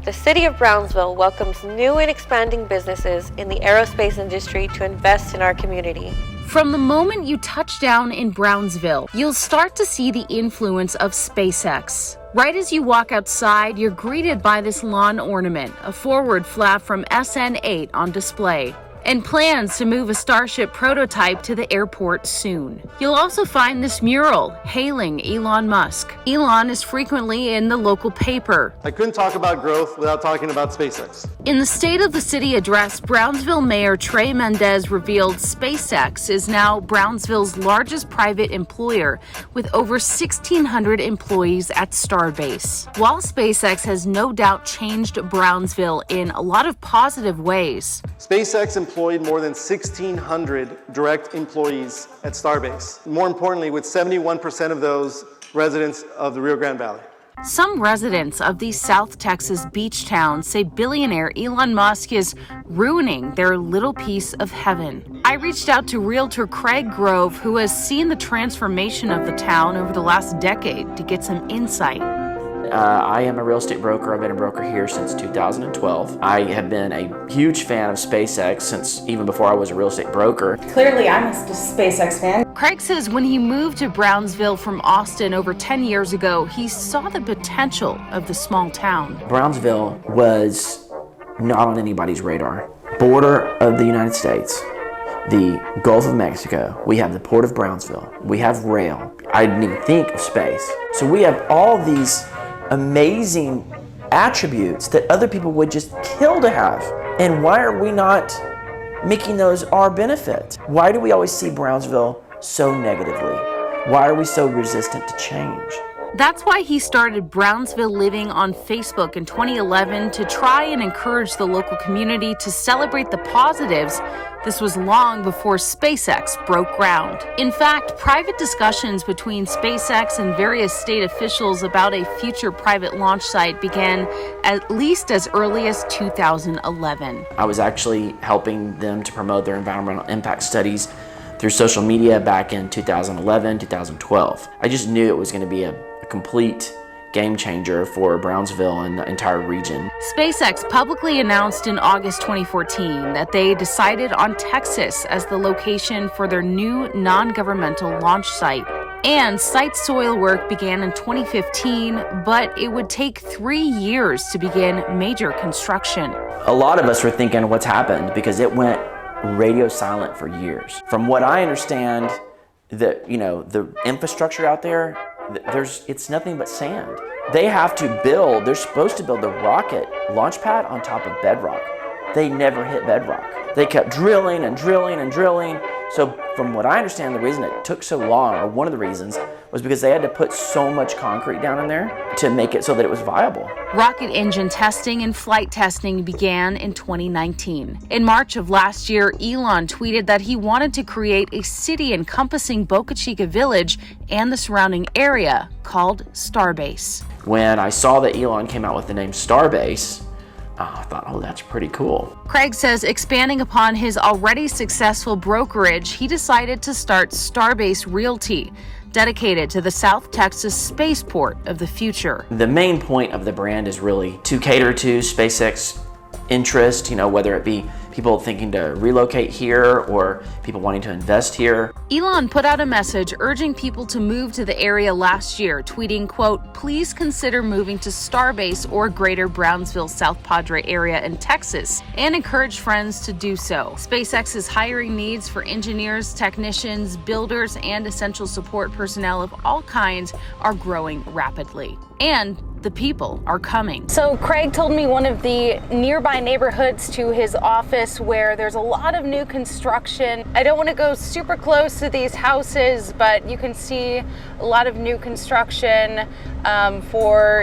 The city of Brownsville welcomes new and expanding businesses in the aerospace industry to invest in our community. From the moment you touch down in Brownsville, you'll start to see the influence of SpaceX. Right as you walk outside, you're greeted by this lawn ornament, a forward flap from SN8 on display, and plans to move a Starship prototype to the airport soon. You'll also find this mural hailing Elon Musk. Elon is frequently in the local paper. I couldn't talk about growth without talking about SpaceX. In the State of the City address, Brownsville Mayor Trey Mendez revealed SpaceX is now Brownsville's largest private employer, with over 1,600 employees at Starbase. While SpaceX has no doubt changed Brownsville in a lot of positive ways, SpaceX employed more than 1,600 direct employees at Starbase. More importantly, with 71% of those residents of the Rio Grande Valley. some residents of these South Texas beach towns say billionaire Elon Musk is ruining their little piece of heaven. I reached out to realtor Craig Grove, who has seen the transformation of the town over the last decade, to get some insight. I am a real estate broker. I've been a broker here since 2012. I have been a huge fan of SpaceX since even before I was a real estate broker. Clearly, I'm a SpaceX fan. Craig says when he moved to Brownsville from Austin over 10 years ago, he saw the potential of the small town. Brownsville was not on anybody's radar. Border of the United States, the Gulf of Mexico, we have the Port of Brownsville, we have rail. I didn't even think of space. So we have all these amazing attributes that other people would just kill to have. And why are we not making those our benefit? Why do we always see Brownsville so negatively? Why are we so resistant to change? That's why he started Brownsville Living on Facebook in 2011 to try and encourage the local community to celebrate the positives. This was long before SpaceX broke ground. In fact, private discussions between SpaceX and various state officials about a future private launch site began at least as early as 2011. I was actually helping them to promote their environmental impact studies through social media back in 2011, 2012. I just knew it was going to be a complete game changer for Brownsville and the entire region. SpaceX publicly announced in August 2014 that they decided on Texas as the location for their new non-governmental launch site. And site soil work began in 2015, but it would take 3 years to begin major construction. A lot of us were thinking, what's happened? Because it went radio silent for years. From what I understand, the infrastructure out there, it's nothing but sand. They're supposed to build the rocket launch pad on top of bedrock. They never hit bedrock. They kept drilling and drilling and drilling. So from what I understand, the reason it took so long, or one of the reasons, was because they had to put so much concrete down in there to make it so that it was viable. Rocket engine testing and flight testing began in 2019. In March of last year, Elon tweeted that he wanted to create a city encompassing Boca Chica Village and the surrounding area called Starbase. When I saw that Elon came out with the name Starbase, I thought, oh, that's pretty cool. Craig says expanding upon his already successful brokerage, he decided to start Starbase Realty, dedicated to the South Texas spaceport of the future. The main point of the brand is really to cater to SpaceX interest, whether it be people thinking to relocate here or people wanting to invest here. Elon put out a message urging people to move to the area last year, tweeting, quote, "Please consider moving to Starbase or greater Brownsville South Padre area in Texas and encourage friends to do so." SpaceX's hiring needs for engineers, technicians, builders, and essential support personnel of all kinds are growing rapidly. And the people are coming. So Craig told me one of the nearby neighborhoods to his office where there's a lot of new construction. I don't want to go super close to these houses, but you can see a lot of new construction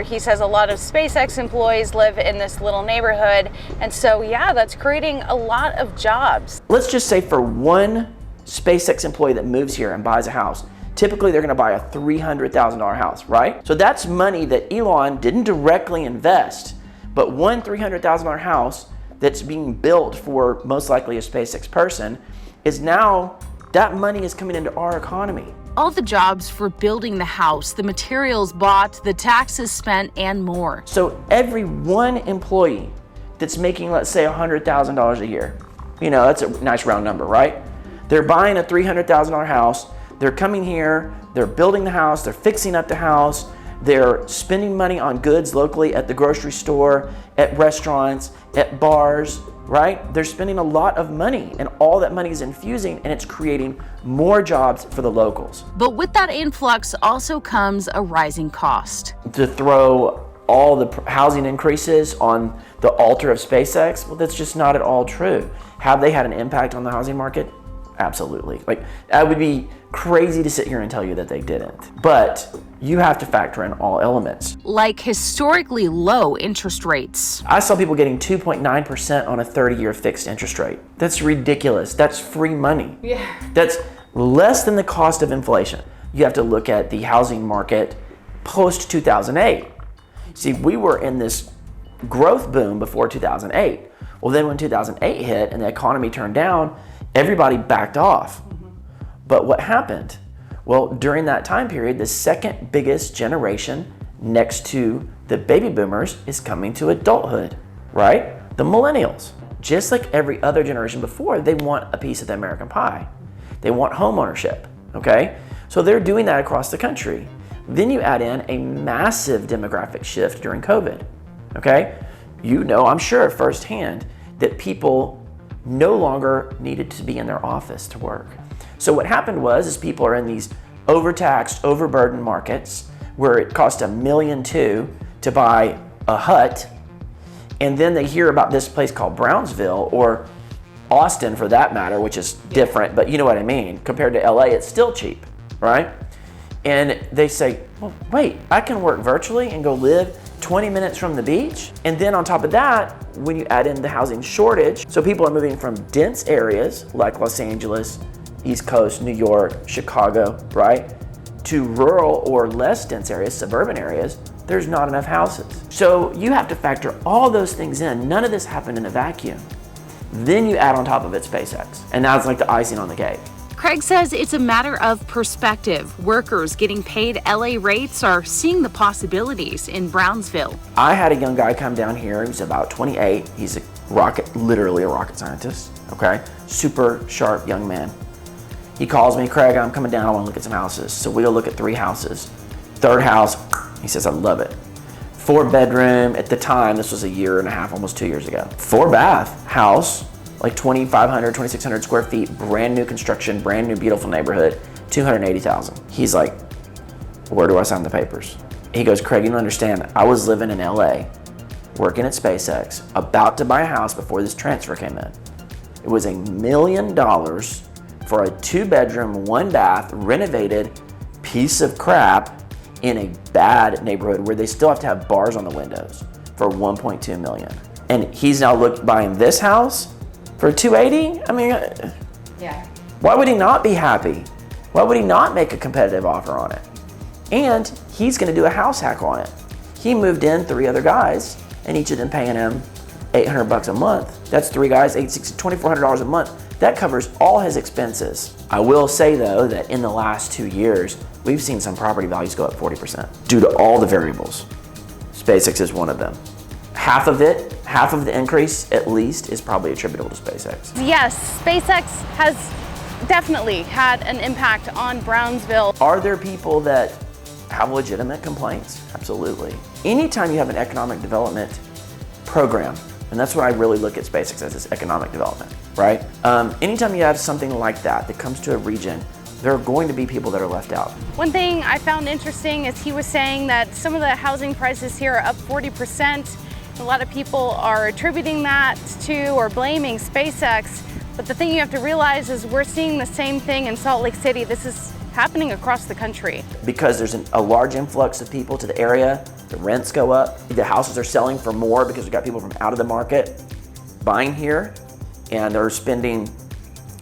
he says a lot of SpaceX employees live in this little neighborhood. And so, yeah, that's creating a lot of jobs. Let's just say for one SpaceX employee that moves here and buys a house, typically they're going to buy a $300,000 house, right? So that's money that Elon didn't directly invest, but one $300,000 house that's being built for most likely a SpaceX person is now, that money is coming into our economy. all the jobs for building the house, the materials bought, the taxes spent, and more. So every one employee that's making, let's say, $100,000 a year, that's a nice round number, right? They're buying a $300,000 house. They're coming here, they're building the house, they're fixing up the house, they're spending money on goods locally at the grocery store, at restaurants, at bars, right? They're spending a lot of money, and all that money is infusing, and it's creating more jobs for the locals. But with that influx also comes a rising cost. To throw all the housing increases on the altar of SpaceX, well, that's just not at all true. Have they had an impact on the housing market? Absolutely. That would be crazy to sit here and tell you that they didn't. But you have to factor in all elements. Like historically low interest rates. I saw people getting 2.9% on a 30-year fixed interest rate. That's ridiculous. That's free money. Yeah. That's less than the cost of inflation. You have to look at the housing market post-2008. See, we were in this growth boom before 2008. Well, then when 2008 hit and the economy turned down, everybody backed off. But what happened? Well, during that time period, the second biggest generation next to the baby boomers is coming to adulthood, right? The millennials. Just like every other generation before, they want a piece of the American pie. They want home ownership, okay? So they're doing that across the country. Then you add in a massive demographic shift during COVID, okay? I'm sure firsthand that people no longer needed to be in their office to work. So what happened was people are in these overtaxed, overburdened markets where it cost $1.2 million to buy a hut, and then they hear about this place called Brownsville, or Austin for that matter, which is different, but you know what I mean. Compared to LA, it's still cheap, right? And they say, well, wait, I can work virtually and go live 20 minutes from the beach? And then on top of that, when you add in the housing shortage, so people are moving from dense areas like Los Angeles, East Coast, New York, Chicago, right? To rural or less dense areas, suburban areas, there's not enough houses. So you have to factor all those things in. None of this happened in a vacuum. Then you add on top of it SpaceX, and now it's like the icing on the cake. Craig says it's a matter of perspective. Workers getting paid LA rates are seeing the possibilities in Brownsville. I had a young guy come down here. He's about 28. He's literally a rocket scientist, okay? Super sharp young man. He calls me, Craig, I'm coming down, I want to look at some houses. So we go look at 3 houses. Third house, he says, I love it. 4-bedroom, at the time, this was 1.5 years, almost 2 years ago. 4-bath house, like 2,500, 2,600 square feet, brand new construction, brand new beautiful neighborhood, $280,000. He's like, where do I sign the papers? He goes, Craig, you don't understand, I was living in LA, working at SpaceX, about to buy a house before this transfer came in. It was $1 million for a 2-bedroom, 1-bath, renovated piece of crap in a bad neighborhood where they still have to have bars on the windows for $1.2 million. And he's now buying this house for $280? I mean, yeah. Why would he not be happy? Why would he not make a competitive offer on it? And he's gonna do a house hack on it. He moved in 3 other guys, and each of them paying him $800 a month. That's 3 guys, $2,400 a month. That covers all his expenses. I will say though that in the last 2 years, we've seen some property values go up 40% due to all the variables. SpaceX is one of them. Half of the increase at least is probably attributable to SpaceX. Yes, SpaceX has definitely had an impact on Brownsville. Are there people that have legitimate complaints? Absolutely. Anytime you have an economic development program, and that's what I really look at SpaceX as, is economic development, right? Anytime you have something like that comes to a region, there are going to be people that are left out. One thing I found interesting is he was saying that some of the housing prices here are up 40%. A lot of people are attributing that to or blaming SpaceX. But the thing you have to realize is we're seeing the same thing in Salt Lake City. This is happening across the country. Because there's a large influx of people to the area, the rents go up, the houses are selling for more because we've got people from out of the market buying here, and they're spending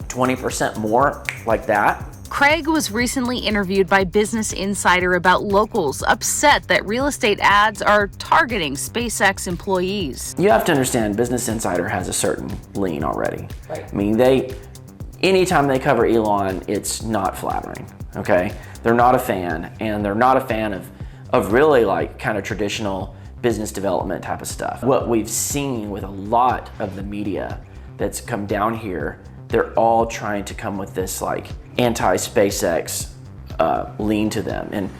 20% more like that. Craig was recently interviewed by Business Insider about locals upset that real estate ads are targeting SpaceX employees. You have to understand, Business Insider has a certain lean already. Right. I mean, anytime they cover Elon, it's not flattering, okay? They're not a fan, and they're not a fan of really like kind of traditional business development type of stuff. What we've seen with a lot of the media that's come down here, they're all trying to come with this like anti-SpaceX lean to them. And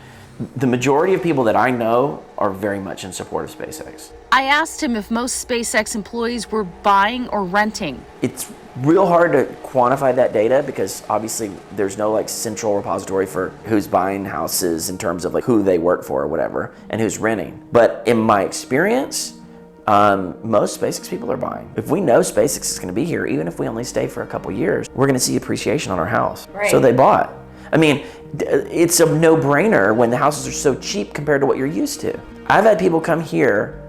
the majority of people that I know are very much in support of SpaceX. I asked him if most SpaceX employees were buying or renting. It's real hard to quantify that data because obviously there's no like central repository for who's buying houses in terms of like who they work for or whatever and who's renting. But in my experience, most SpaceX people are buying. If we know SpaceX is going to be here, even if we only stay for a couple years, we're going to see appreciation on our house. Right. So they bought. I mean, it's a no-brainer when the houses are so cheap compared to what you're used to. I've had people come here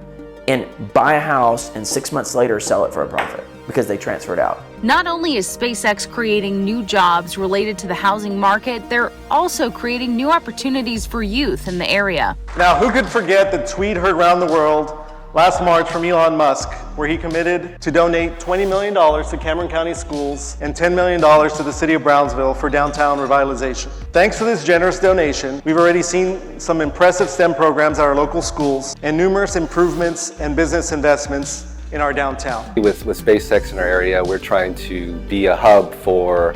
and buy a house and 6 months later sell it for a profit because they transferred out. Not only is SpaceX creating new jobs related to the housing market, they're also creating new opportunities for youth in the area. Now, who could forget the tweet heard around the world last March from Elon Musk, where he committed to donate $20 million to Cameron County schools and $10 million to the city of Brownsville for downtown revitalization. Thanks to this generous donation, we've already seen some impressive STEM programs at our local schools and numerous improvements and business investments in our downtown. With SpaceX in our area, we're trying to be a hub for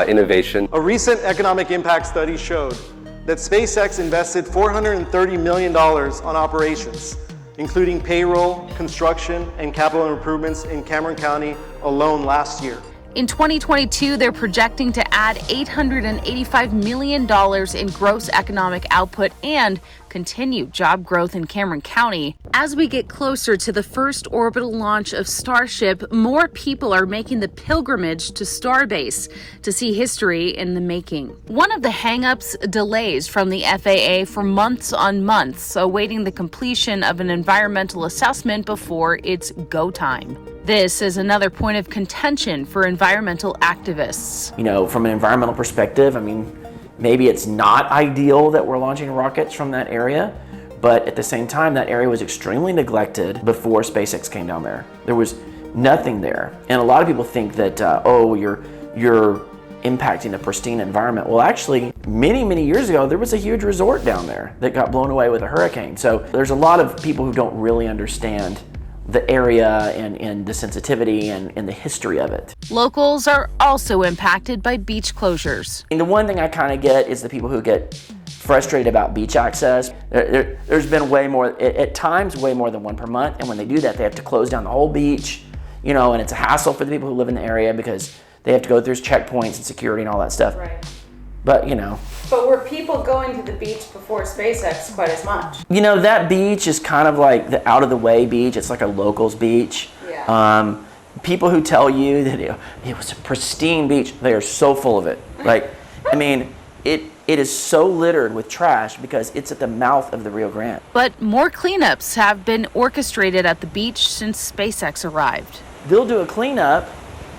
innovation. A recent economic impact study showed that SpaceX invested $430 million on operations, including payroll, construction, and capital improvements in Cameron County alone last year. In 2022, they're projecting to add $885 million in gross economic output and continue job growth in Cameron County. As we get closer to the first orbital launch of Starship, more people are making the pilgrimage to Starbase to see history in the making. One of the hang-ups, delays from the FAA for months on months, awaiting the completion of an environmental assessment before it's go time. This is another point of contention for environmental activists. You know, from an environmental perspective, I mean, maybe it's not ideal that we're launching rockets from that area, but at the same time, that area was extremely neglected before SpaceX came down there. There was nothing there. And a lot of people think that, you're impacting a pristine environment. Well, actually, many years ago, there was a huge resort down there that got blown away with a hurricane. So there's a lot of people who don't really understand the area and the sensitivity and the history of it. Locals are also impacted by beach closures. And the one thing I kind of get is the people who get frustrated about beach access. There's been way more, at times way more than one per month, and when they do that, they have to close down the whole beach, you know, and it's a hassle for the people who live in the area because they have to go through checkpoints and security and all that stuff. Right. But, you know. But were people going to the beach before SpaceX quite as much? You know, that beach is kind of like the out-of-the-way beach. It's like a locals beach. Yeah. People who tell you that it was a pristine beach, they are so full of it. Like, I mean, it is so littered with trash because it's at the mouth of the Rio Grande. But more cleanups have been orchestrated at the beach since SpaceX arrived. They'll do a cleanup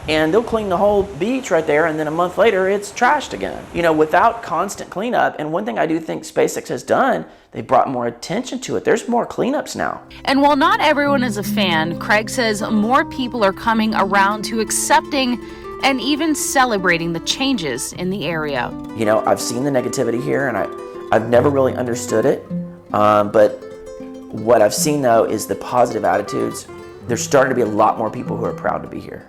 and they'll clean the whole beach right there, and then a month later it's trashed again. You know, without constant cleanup. And one thing I do think SpaceX has done, they brought more attention to it. There's more cleanups now. And while not everyone is a fan, Craig says more people are coming around to accepting and even celebrating the changes in the area. You know, I've seen the negativity here, and I've never really understood it. But what I've seen, though, is the positive attitudes. There's starting to be a lot more people who are proud to be here.